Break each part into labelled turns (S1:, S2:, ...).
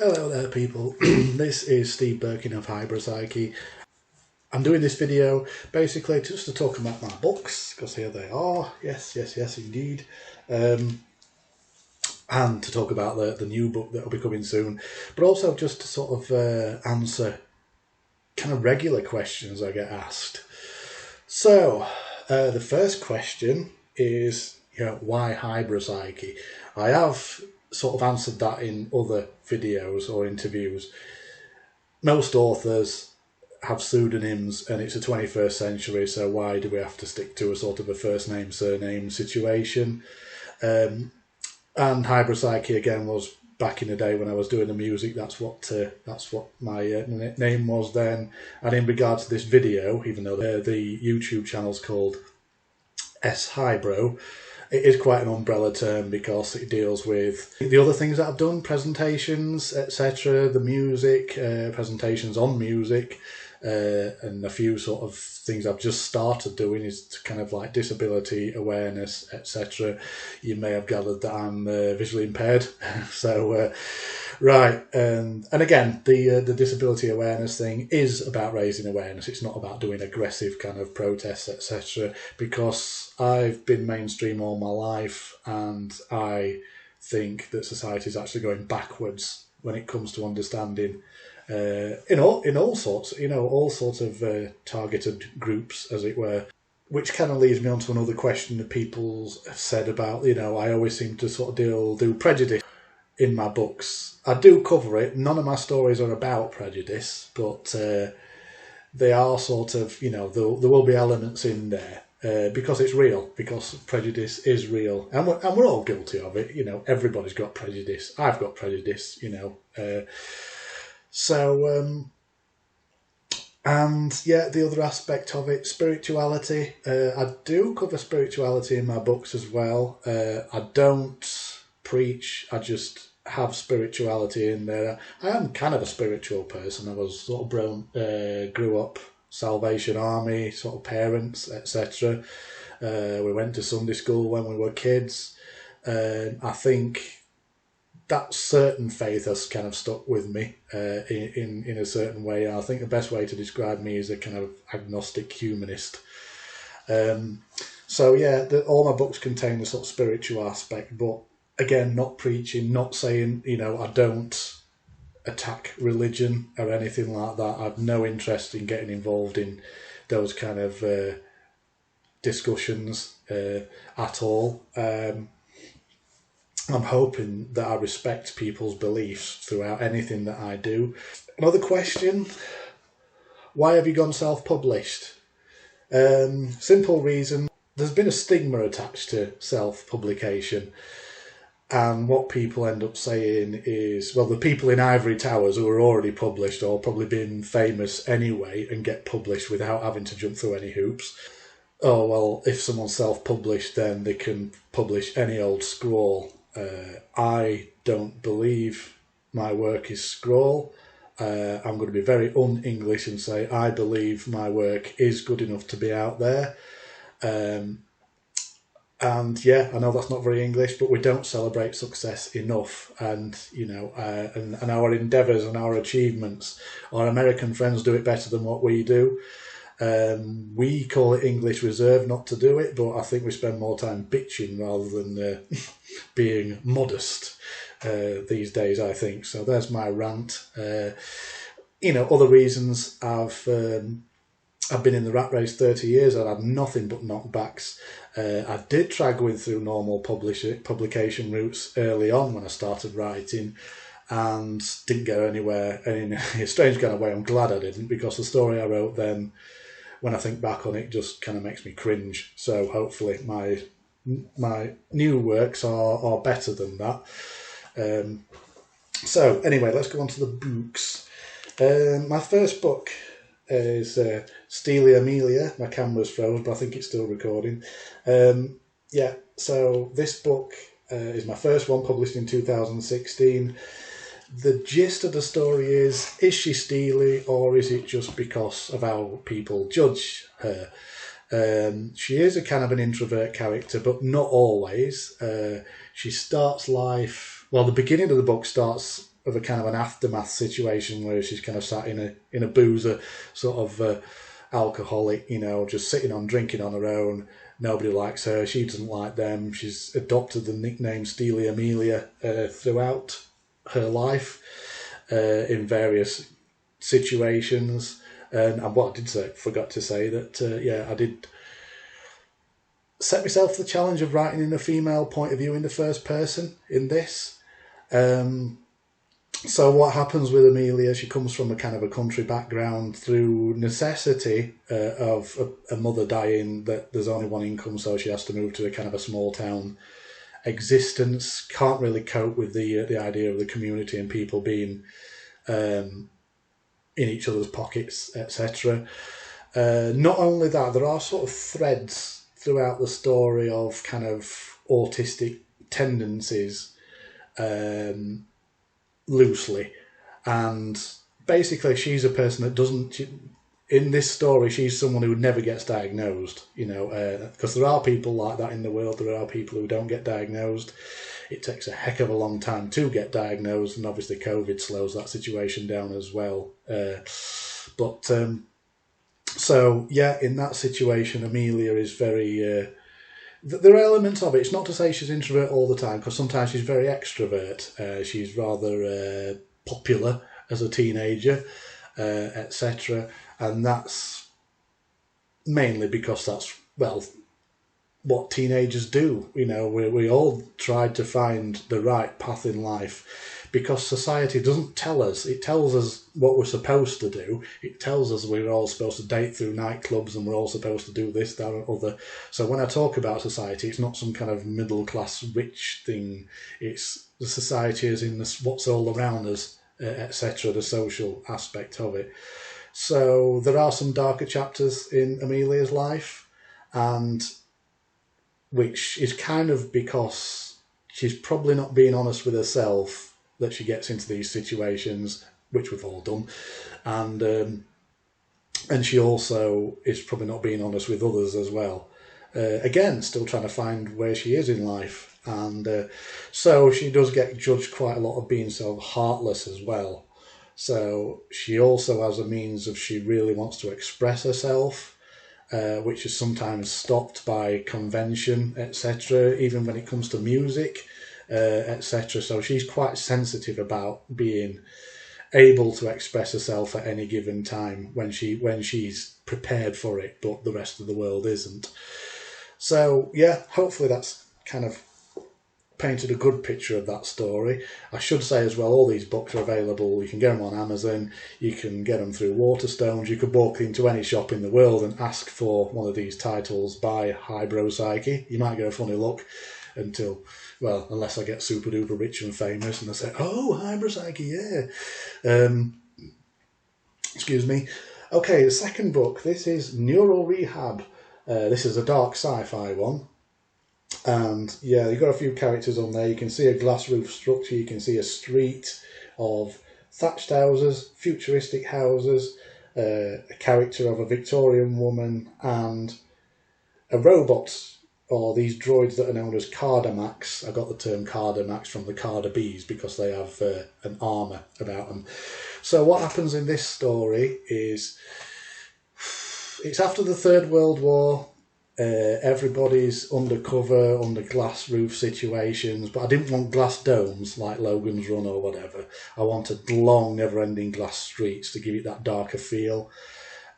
S1: Hello there people, this is Steve Birkin of Hybropsyche. I'm doing this video basically just to talk about my books, because here they are, yes indeed, and to talk about the new book that will be coming soon, but also just to sort of answer kind of regular questions I get asked. So, the first question is, why Hybropsyche? I have sort of answered that in other videos or interviews. Most authors have pseudonyms and it's the 21st century, so why do we have to stick to a sort of a first name, surname situation? And Hybropsyche again was back in the day when I was doing the music, that's what my name was then. And in regards to this video, even though the YouTube channel's called S Hybro, it is quite an umbrella term because it deals with the other things that I've done, presentations, etc., the music, presentations on music, and a few sort of things I've just started doing is kind of like disability awareness, etc. You may have gathered that I'm visually impaired, so right, and again, the disability awareness thing is about raising awareness. It's not about doing aggressive kind of protests, etc., because I've been mainstream all my life, and I think that society is actually going backwards when it comes to understanding in all sorts, all sorts of targeted groups, as it were. Which kind of leads me on to another question that people have said about, I always seem to sort of do prejudice in my books. I do cover it. None of my stories are about prejudice, but they are sort of, there will be elements in there because it's real, because prejudice is real, and we're all guilty of it. Everybody's got prejudice. I've got prejudice. And yeah, the other aspect of it, spirituality. I do cover spirituality in my books as well. I don't preach, I just have spirituality in there. I am kind of a spiritual person. I was sort of grew up Salvation Army sort of parents, etc. We went to Sunday school when we were kids. I think that certain faith has kind of stuck with me in a certain way. I think the best way to describe me is a kind of agnostic humanist. So yeah, all my books contain the sort of spiritual aspect, but again, not preaching, not saying, I don't attack religion or anything like that. I've no interest in getting involved in those kind of discussions at all. I'm hoping that I respect people's beliefs throughout anything that I do. Another question, why have you gone self-published? Simple reason, there's been a stigma attached to self-publication. And what people end up saying is, well, the people in ivory towers who are already published or probably been famous anyway and get published without having to jump through any hoops. Oh, well, if someone's self-published, then they can publish any old scrawl. I don't believe my work is scrawl. I'm going to be very un-English and say I believe my work is good enough to be out there. And yeah, I know that's not very English, but we don't celebrate success enough, and and our endeavours and our achievements. Our American friends do it better than what we do. We call it English reserve not to do it, but I think we spend more time bitching rather than being modest these days, I think. So there's my rant. Other reasons, I've been in the rat race 30 years. I've had nothing but knockbacks. I did try going through normal publication routes early on when I started writing, and didn't get anywhere. And in a strange kind of way, I'm glad I didn't, because the story I wrote then, when I think back on it, just kind of makes me cringe. So hopefully my new works are better than that. So anyway, let's go on to the books. My first book is Steely Amelia. My camera's froze, but I think it's still recording. Yeah, so this book is my first one, published in 2016. The gist of the story is she Steely, or is it just because of how people judge her? She is a kind of an introvert character, but not always. She starts life... Well, the beginning of the book starts of a kind of an aftermath situation where she's kind of sat in a boozer sort of alcoholic, you know, just sitting on drinking on her own. Nobody likes her. She doesn't like them. She's adopted the nickname Steely Amelia throughout her life in various situations. And what I did say, forgot to say that, I did set myself the challenge of writing in a female point of view in the first person in this. So what happens with Amelia, she comes from a kind of a country background through necessity of a mother dying, that there's only one income, so she has to move to a kind of a small town existence, can't really cope with the idea of the community and people being in each other's pockets, etc. Not only that, there are sort of threads throughout the story of kind of autistic tendencies, loosely, and basically she's a person that doesn't, in this story she's someone who never gets diagnosed, you know, because there are people like that in the world. There are people who don't get diagnosed. It takes a heck of a long time to get diagnosed, and obviously COVID slows that situation down as well. So yeah, in that situation Amelia is very there are elements of it. It's not to say she's introvert all the time, because sometimes she's very extrovert. She's rather popular as a teenager, etc. And that's mainly because that's, well, what teenagers do. You know, we all tried to find the right path in life, because society doesn't tell us. It tells us what we're supposed to do. It tells us we're all supposed to date through nightclubs and we're all supposed to do this, that and other. So when I talk about society, it's not some kind of middle class rich thing. It's the society as in what's all around us, etc., the social aspect of it. So there are some darker chapters in Amelia's life, and which is kind of because she's probably not being honest with herself that she gets into these situations, which we've all done, and she also is probably not being honest with others as well. Again, still trying to find where she is in life, and so she does get judged quite a lot of being so heartless as well. So she also has a means of, she really wants to express herself, which is sometimes stopped by convention, etc., even when it comes to music, etc. So she's quite sensitive about being able to express herself at any given time when she's prepared for it, but the rest of the world isn't. So yeah, hopefully that's kind of painted a good picture of that story. I should say as well, all these books are available. You can get them on Amazon, you can get them through Waterstones, you could walk into any shop in the world and ask for one of these titles by Hybropsyche. You might get a funny look until, well, unless I get super duper rich and famous and I say, oh, Hybropsyche, yeah. Excuse me. Okay, the second book, this is Neural Rehab. This is a dark sci-fi one. And yeah, you've got a few characters on there. You can see a glass roof structure, you can see a street of thatched houses, futuristic houses, a character of a Victorian woman, and a robot, or these droids that are known as Cardamax. I got the term Cardamax from the Carder bees because they have an armour about them. So what happens in this story is, it's after the Third World War. Everybody's undercover, under glass roof situations, but I didn't want glass domes like Logan's Run or whatever. I wanted long, never-ending glass streets to give it that darker feel.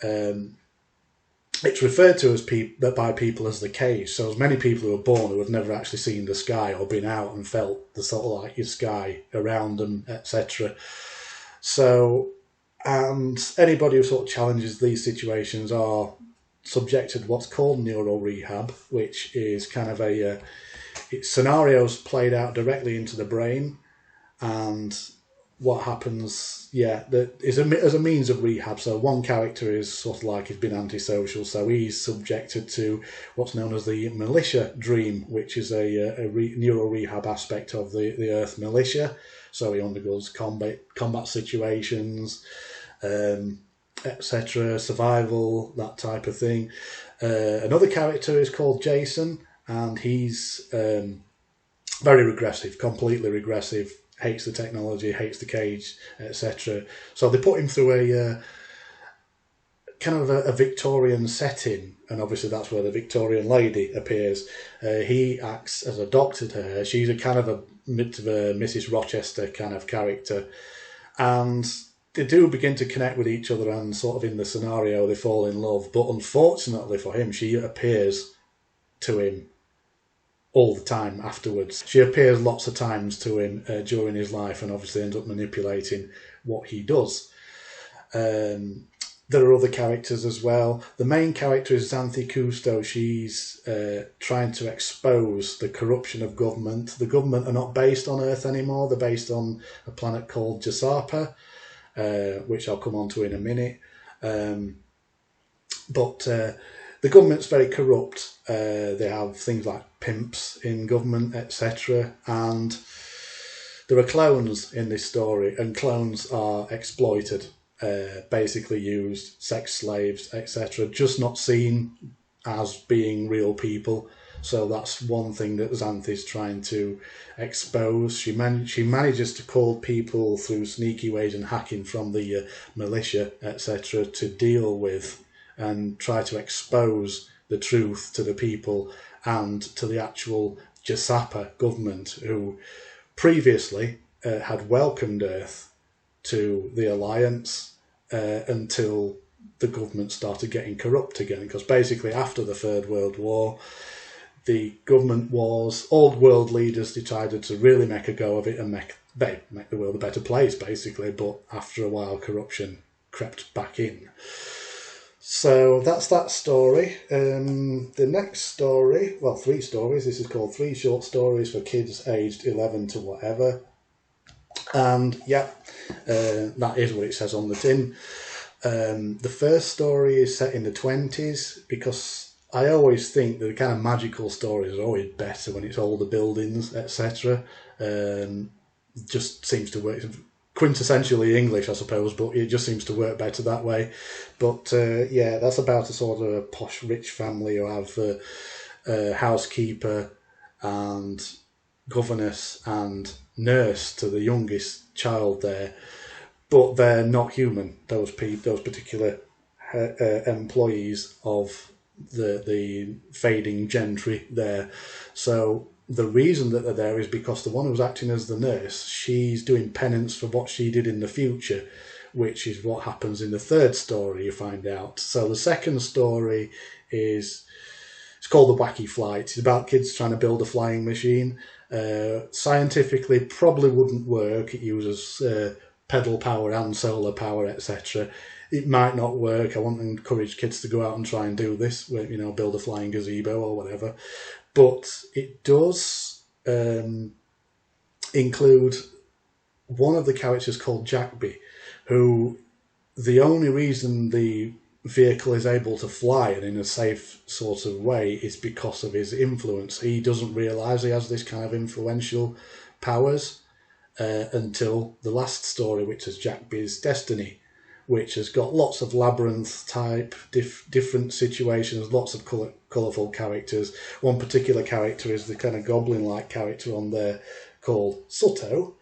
S1: It's referred to as by people as the cage. So as many people who are born who have never actually seen the sky or been out and felt the sort of like your sky around them, etc. So, and anybody who sort of challenges these situations are subjected what's called neural rehab, which is kind of it's scenarios played out directly into the brain, and what happens, is as a means of rehab. So one character is sort of like he's been antisocial, so he's subjected to what's known as the militia dream, which is a neural rehab aspect of the Earth militia. So he undergoes combat situations, etc., survival, that type of thing. Another character is called Jason, and he's very regressive, completely regressive, hates the technology, hates the cage, etc. So they put him through a kind of a Victorian setting, and obviously that's where the Victorian lady appears. He acts as a doctor to her. She's a kind of a Mrs. Rochester kind of character, and they do begin to connect with each other, and sort of in the scenario they fall in love. But unfortunately for him, she appears to him all the time afterwards. She appears lots of times to him during his life, and obviously ends up manipulating what he does. There are other characters as well. The main character is Xanthi Cousteau. She's trying to expose the corruption of government. The government are not based on Earth anymore. They're based on a planet called Jasapa, which I'll come on to in a minute. But the government's very corrupt. They have things like pimps in government, etc. And there are clones in this story, and clones are exploited. Basically used, sex slaves, etc., just not seen as being real people. So that's one thing that Xanthi's trying to expose. She manages to call people through sneaky ways and hacking from the militia, etc., to deal with and try to expose the truth to the people and to the actual Jasapa government, who previously had welcomed Earth to the Alliance until the government started getting corrupt again. Because basically after the Third World War, the government was, old world leaders decided to really make a go of it and make the world a better place, basically. But after a while, corruption crept back in. So that's that story. The next story, well, 3 stories. This is called 3 Short Stories for Kids Aged 11 to whatever. And yeah, that is what it says on the tin. The first story is set in the 20s, because I always think that the kind of magical stories are always better when it's older buildings, etc. Just seems to work. Quintessentially English, I suppose, but it just seems to work better that way. But yeah, that's about a sort of a posh rich family who have a housekeeper and governess and nurse to the youngest child there, but they're not human. Those particular employees of the fading gentry there. So the reason that they're there is because the one who's acting as the nurse, she's doing penance for what she did in the future, which is what happens in the 3rd story, you find out. So the 2nd story is, it's called The Wacky Flight. It's about kids trying to build a flying machine. Scientifically probably wouldn't work. It uses pedal power and solar power, etc. It might not work. I want to encourage kids to go out and try and do this, you know, build a flying gazebo or whatever. But it does include one of the characters called Jackby, who the only reason the vehicle is able to fly and in a safe sort of way is because of his influence. He doesn't realise he has this kind of influential powers until the last story, which is Jackby's Destiny, which has got lots of labyrinth type, different situations, lots of colourful characters. One particular character is the kind of goblin-like character on there called Sutto.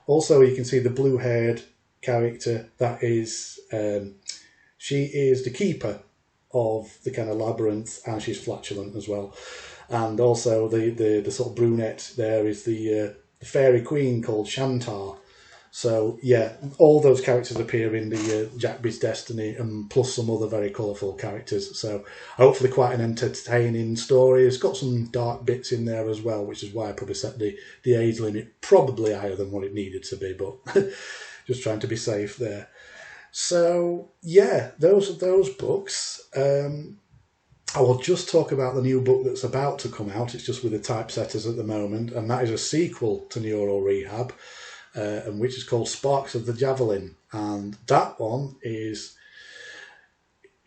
S1: Also, you can see the blue-haired character. That is, she is the keeper of the kind of labyrinth, and she's flatulent as well. And also the sort of brunette there is the fairy queen called Shantar. So yeah, all those characters appear in the Jackby's Destiny, and plus some other very colourful characters. So hopefully quite an entertaining story. It's got some dark bits in there as well, which is why I probably set the age limit probably higher than what it needed to be, but just trying to be safe there. So yeah, those are those books. I will just talk about the new book that's about to come out. It's just with the typesetters at the moment, and that is a sequel to Neuro Rehab. And which is called Sparks of the Javelin, and that one is,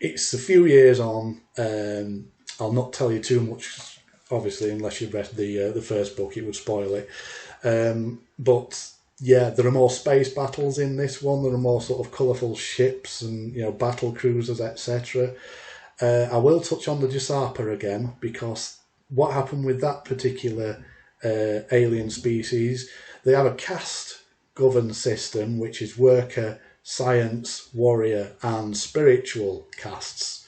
S1: it's a few years on. I'll not tell you too much, obviously, unless you've read the first book. It would spoil it. But yeah, there are more space battles in this one. There are more sort of colourful ships and, you know, battle cruisers, etc. I will touch on the Jasapa again, because what happened with that particular alien species, They have a caste governed system, which is worker, science, warrior and spiritual castes.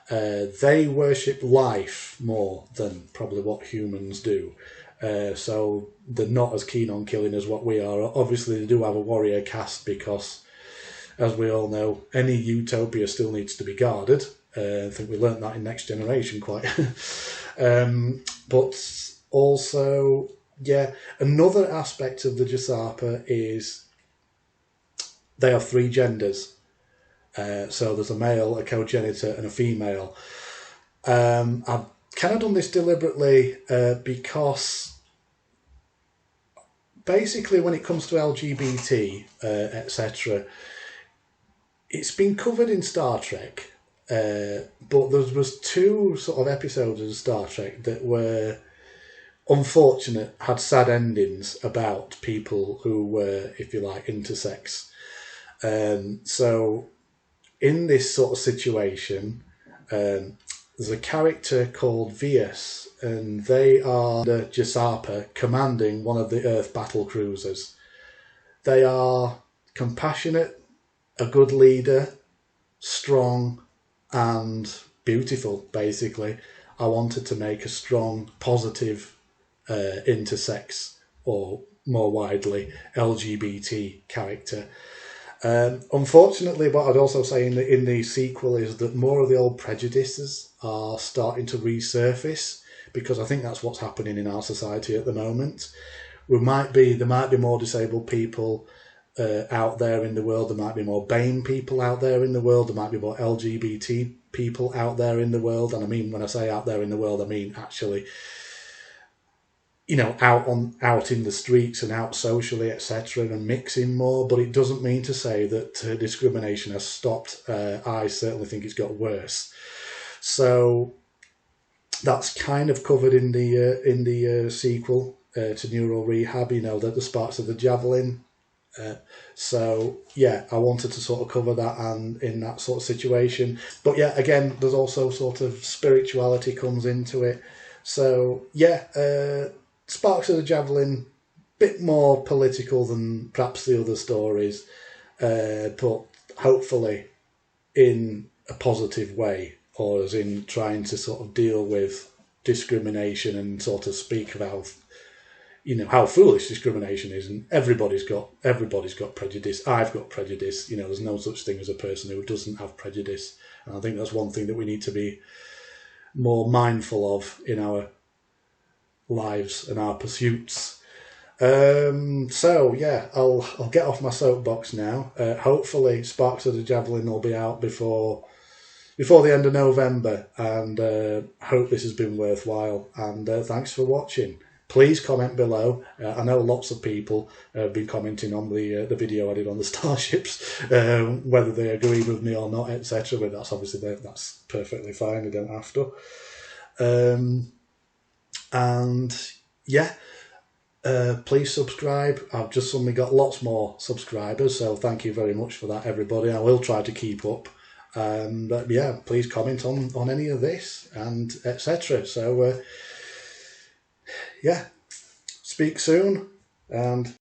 S1: They worship life more than probably what humans do. So they're not as keen on killing as what we are. Obviously, they do have a warrior caste because, as we all know, any utopia still needs to be guarded. I think we learnt that in Next Generation quite. But also, yeah, another aspect of the Jasapa is they have 3 genders. So there's a male, a cogenitor and a female. I've kind of done this deliberately because basically when it comes to LGBT, etc., it's been covered in Star Trek, but there was 2 sort of episodes of Star Trek that were unfortunate, had sad endings about people who were, if you like, intersex. So in this sort of situation, there's a character called Vias, and they are the Jasapa commanding one of the Earth battle cruisers. They are compassionate, a good leader, strong and beautiful, basically. I wanted to make a strong, positive intersex, or more widely, LGBT character. Unfortunately, what I'd also say in the sequel is that more of the old prejudices are starting to resurface, because I think that's what's happening in our society at the moment. There might be more disabled people out there in the world. There might be more BAME people out there in the world. There might be more LGBT people out there in the world. And I mean, when I say out there in the world, I mean actually, out in the streets and out socially, etc., and mixing more. But it doesn't mean to say that discrimination has stopped. I certainly think it's got worse. So that's kind of covered in the sequel to Neural Rehab. That the sparks of the javelin. So yeah, I wanted to sort of cover that and in that sort of situation. But yeah, again, there's also sort of spirituality comes into it. So yeah. Sparks of the Javelin, bit more political than perhaps the other stories, but hopefully in a positive way, or as in trying to sort of deal with discrimination and sort of speak about, how foolish discrimination is. And everybody's got prejudice. I've got prejudice. There's no such thing as a person who doesn't have prejudice. And I think that's one thing that we need to be more mindful of in our lives and our pursuits. So yeah, I'll get off my soapbox now. Hopefully Sparks of the Javelin will be out before the end of November, and hope this has been worthwhile, and thanks for watching. Please comment below. I know lots of people have been commenting on the video I did on the starships, whether they agree with me or not, etc. But that's obviously that's perfectly fine. You don't have to. And yeah, please subscribe. I've just suddenly got lots more subscribers, so thank you very much for that, everybody. I will try to keep up. But yeah, please comment on any of this and etc. So yeah, speak soon, and